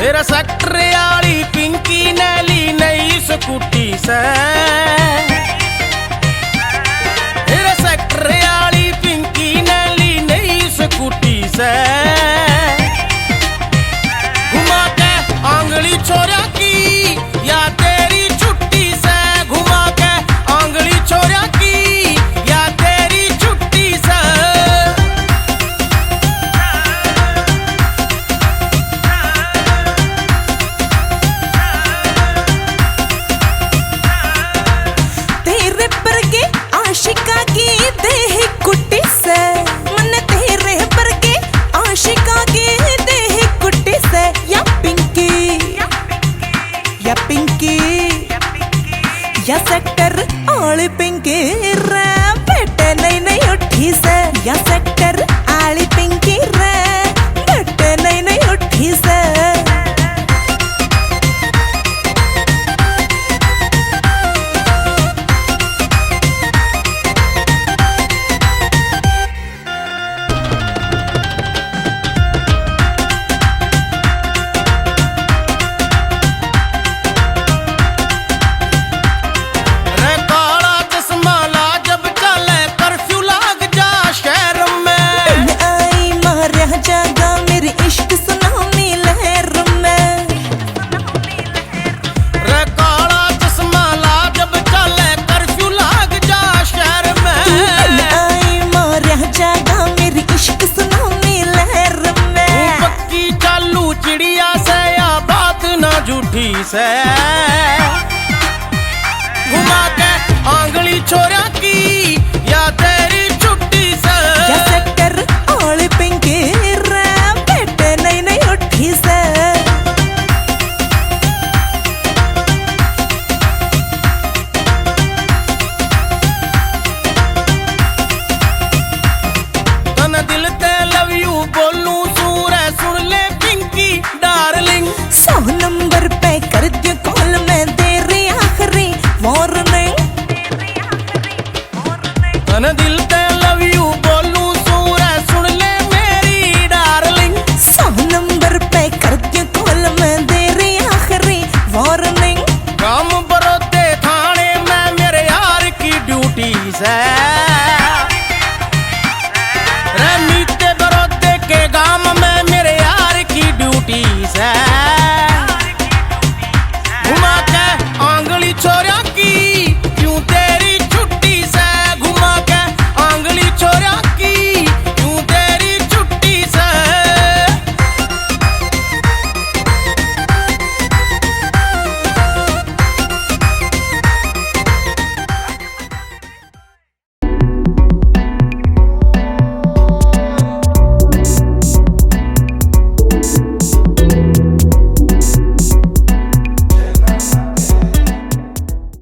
तेरा सेक्टर आली पिंकी ने ली नई स्कूटी से। तेरा सेक्टर आली पिंकी ने ली नई स्कूटी से। घुमा के आंगली छोरा की या तेरी छुट्टी से। घुमा के आंगली छोरा की या तेरी छुट्टी से। तेरे पर के आशिका की देह कुटी से। मन तेरे पर के आशिका की देह कुटी से। या पिंकी या सेक्टर आली पिंकी रे बेटे नहीं नहीं उठी से। या सेक्टर आली पिंकी रे बेटे नहीं नहीं उठी से। जागा मेरी इश्क सुनामी लहर में। रे काला चश्मा ला जब चले कर्फ्यू लाग जा शहर में। आई मारिया जागा मेरी इश्क सुनामी लहर में। पक्की चालू चिड़िया से या बात ना झूठी से।